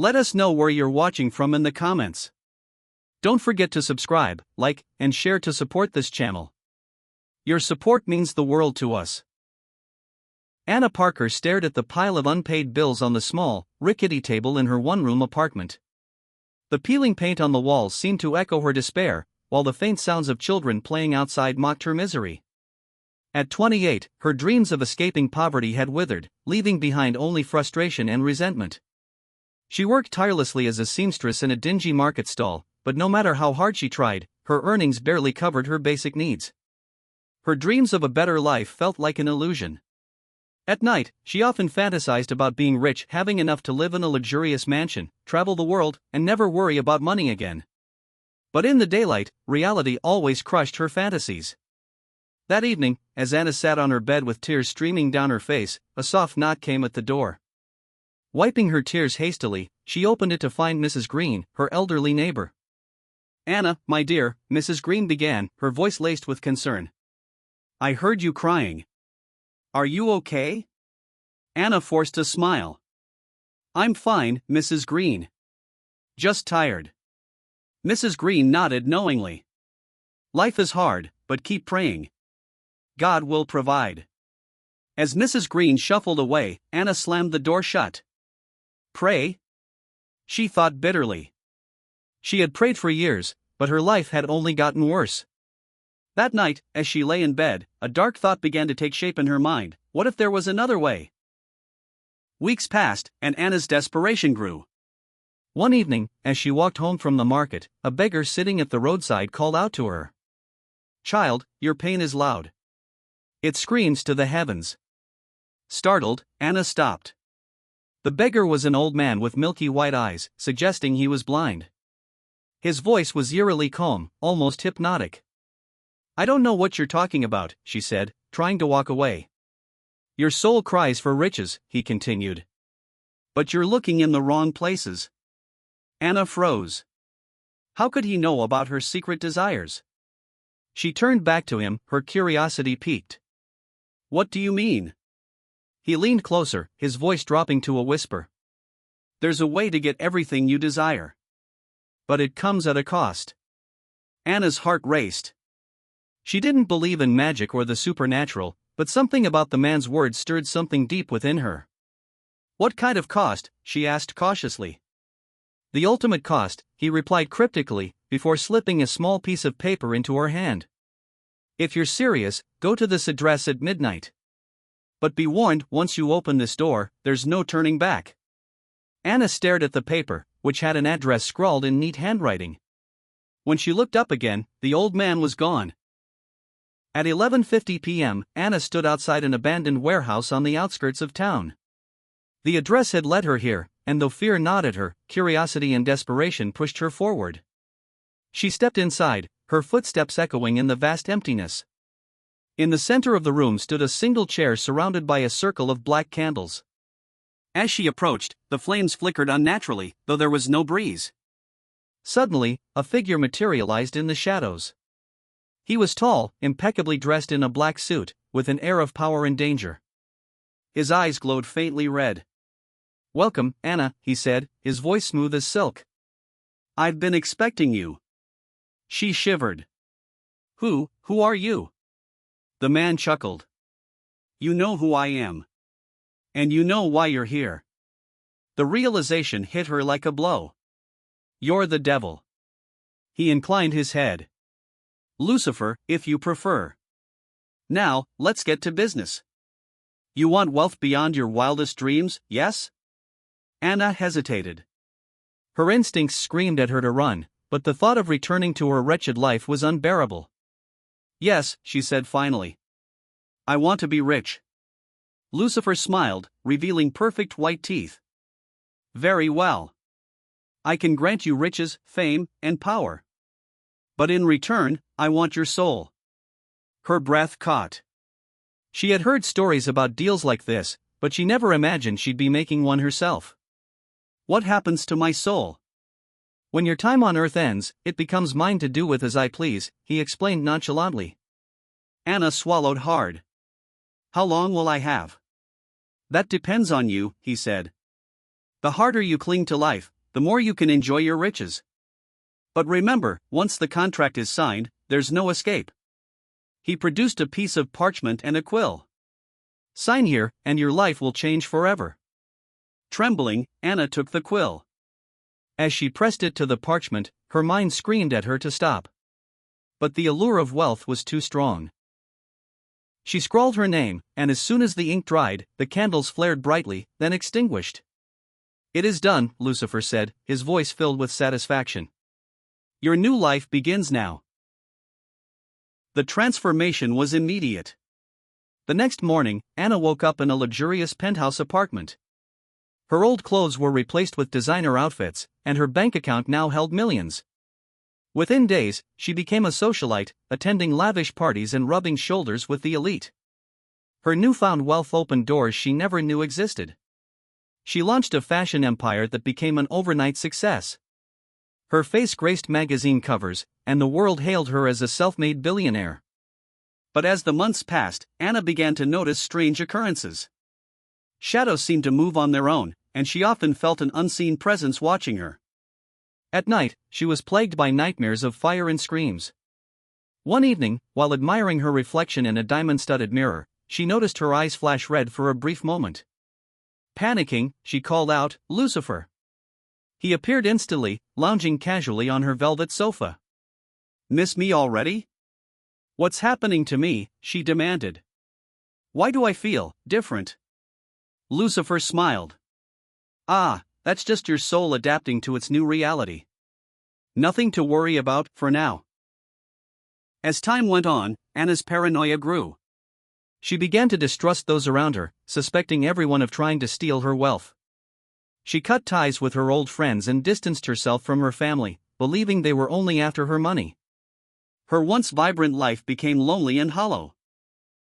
Let us know where you're watching from in the comments. Don't forget to subscribe, like, and share to support this channel. Your support means the world to us. Anna Parker stared at the pile of unpaid bills on the small, rickety table in her one-room apartment. The peeling paint on the walls seemed to echo her despair, while the faint sounds of children playing outside mocked her misery. At 28, her dreams of escaping poverty had withered, leaving behind only frustration and resentment. She worked tirelessly as a seamstress in a dingy market stall, but no matter how hard she tried, her earnings barely covered her basic needs. Her dreams of a better life felt like an illusion. At night, she often fantasized about being rich, having enough to live in a luxurious mansion, travel the world, and never worry about money again. But in the daylight, reality always crushed her fantasies. That evening, as Anna sat on her bed with tears streaming down her face, a soft knock came at the door. Wiping her tears hastily, she opened it to find Mrs. Green, her elderly neighbor. "Anna, my dear," Mrs. Green began, her voice laced with concern. "I heard you crying. Are you okay?" Anna forced a smile. "I'm fine, Mrs. Green. Just tired." Mrs. Green nodded knowingly. "Life is hard, but keep praying. God will provide." As Mrs. Green shuffled away, Anna slammed the door shut. Pray? She thought bitterly. She had prayed for years, but her life had only gotten worse. That night, as she lay in bed, a dark thought began to take shape in her mind. What if there was another way? Weeks passed, and Anna's desperation grew. One evening, as she walked home from the market, a beggar sitting at the roadside called out to her. "Child, your pain is loud. It screams to the heavens." Startled, Anna stopped. The beggar was an old man with milky white eyes, suggesting he was blind. His voice was eerily calm, almost hypnotic. "I don't know what you're talking about," she said, trying to walk away. "Your soul cries for riches," he continued. "But you're looking in the wrong places." Anna froze. How could he know about her secret desires? She turned back to him, her curiosity piqued. "What do you mean?" He leaned closer, his voice dropping to a whisper. "There's a way to get everything you desire. But it comes at a cost." Anna's heart raced. She didn't believe in magic or the supernatural, but something about the man's words stirred something deep within her. "What kind of cost?" she asked cautiously. "The ultimate cost," he replied cryptically, before slipping a small piece of paper into her hand. "If you're serious, go to this address at midnight. But be warned, once you open this door, there's no turning back." Anna stared at the paper, which had an address scrawled in neat handwriting. When she looked up again, the old man was gone. At 11:50 p.m., Anna stood outside an abandoned warehouse on the outskirts of town. The address had led her here, and though fear gnawed at her, curiosity and desperation pushed her forward. She stepped inside, her footsteps echoing in the vast emptiness. In the center of the room stood a single chair surrounded by a circle of black candles. As she approached, the flames flickered unnaturally, though there was no breeze. Suddenly, a figure materialized in the shadows. He was tall, impeccably dressed in a black suit, with an air of power and danger. His eyes glowed faintly red. "Welcome, Anna," he said, his voice smooth as silk. "I've been expecting you." She shivered. Who are you?" The man chuckled. "You know who I am. And you know why you're here." The realization hit her like a blow. "You're the devil." He inclined his head. "Lucifer, if you prefer. Now, let's get to business. You want wealth beyond your wildest dreams, yes?" Anna hesitated. Her instincts screamed at her to run, but the thought of returning to her wretched life was unbearable. "Yes," she said finally. "I want to be rich." Lucifer smiled, revealing perfect white teeth. "Very well. I can grant you riches, fame, and power. But in return, I want your soul." Her breath caught. She had heard stories about deals like this, but she never imagined she'd be making one herself. "What happens to my soul?" "When your time on Earth ends, it becomes mine to do with as I please," he explained nonchalantly. Anna swallowed hard. "How long will I have?" "That depends on you," he said. The harder you cling to life, the more you can enjoy your riches. But remember, once the contract is signed, there's no escape. He produced a piece of parchment and a quill. Sign here, and your life will change forever. Trembling, Anna took the quill. As she pressed it to the parchment, her mind screamed at her to stop. But the allure of wealth was too strong. She scrawled her name, and as soon as the ink dried, the candles flared brightly, then extinguished. "It is done," Lucifer said, his voice filled with satisfaction. "Your new life begins now." The transformation was immediate. The next morning, Anna woke up in a luxurious penthouse apartment. Her old clothes were replaced with designer outfits, and her bank account now held millions. Within days, she became a socialite, attending lavish parties and rubbing shoulders with the elite. Her newfound wealth opened doors she never knew existed. She launched a fashion empire that became an overnight success. Her face graced magazine covers, and the world hailed her as a self-made billionaire. But as the months passed, Anna began to notice strange occurrences. Shadows seemed to move on their own, and she often felt an unseen presence watching her. At night, she was plagued by nightmares of fire and screams. One evening, while admiring her reflection in a diamond-studded mirror, she noticed her eyes flash red for a brief moment. Panicking, she called out, "Lucifer!" He appeared instantly, lounging casually on her velvet sofa. "Miss me already? What's happening to me?" she demanded. "Why do I feel different?" Lucifer smiled. "Ah, that's just your soul adapting to its new reality. Nothing to worry about for now." As time went on, Anna's paranoia grew. She began to distrust those around her, suspecting everyone of trying to steal her wealth. She cut ties with her old friends and distanced herself from her family, believing they were only after her money. Her once vibrant life became lonely and hollow.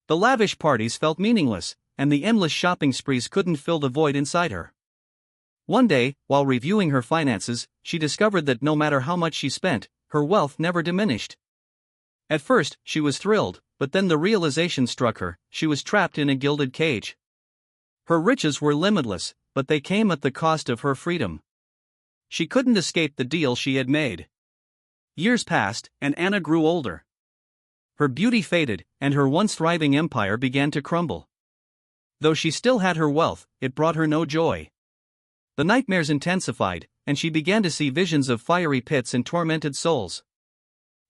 The lavish parties felt meaningless, and the endless shopping sprees couldn't fill the void inside her. One day, while reviewing her finances, she discovered that no matter how much she spent, her wealth never diminished. At first, she was thrilled, but then the realization struck her: she was trapped in a gilded cage. Her riches were limitless, but they came at the cost of her freedom. She couldn't escape the deal she had made. Years passed, and Anna grew older. Her beauty faded, and her once thriving empire began to crumble. Though she still had her wealth, it brought her no joy. The nightmares intensified, and she began to see visions of fiery pits and tormented souls.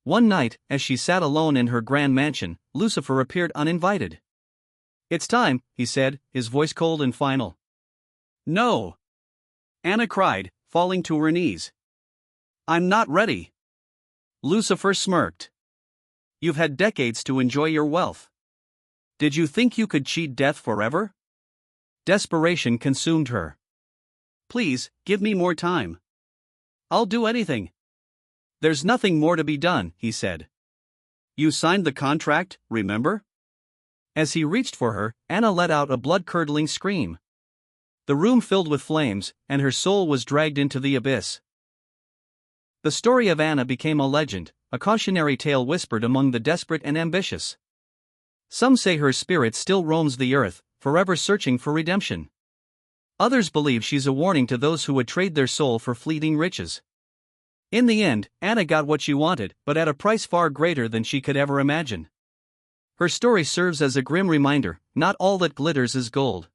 One night, as she sat alone in her grand mansion, Lucifer appeared uninvited. "It's time," he said, his voice cold and final. "No!" Anna cried, falling to her knees. "I'm not ready." Lucifer smirked. "You've had decades to enjoy your wealth. Did you think you could cheat death forever?" Desperation consumed her. "Please, give me more time. I'll do anything." "There's nothing more to be done," he said. "You signed the contract, remember?" As he reached for her, Anna let out a blood-curdling scream. The room filled with flames, and her soul was dragged into the abyss. The story of Anna became a legend, a cautionary tale whispered among the desperate and ambitious. Some say her spirit still roams the earth, forever searching for redemption. Others believe she's a warning to those who would trade their soul for fleeting riches. In the end, Anna got what she wanted, but at a price far greater than she could ever imagine. Her story serves as a grim reminder: not all that glitters is gold.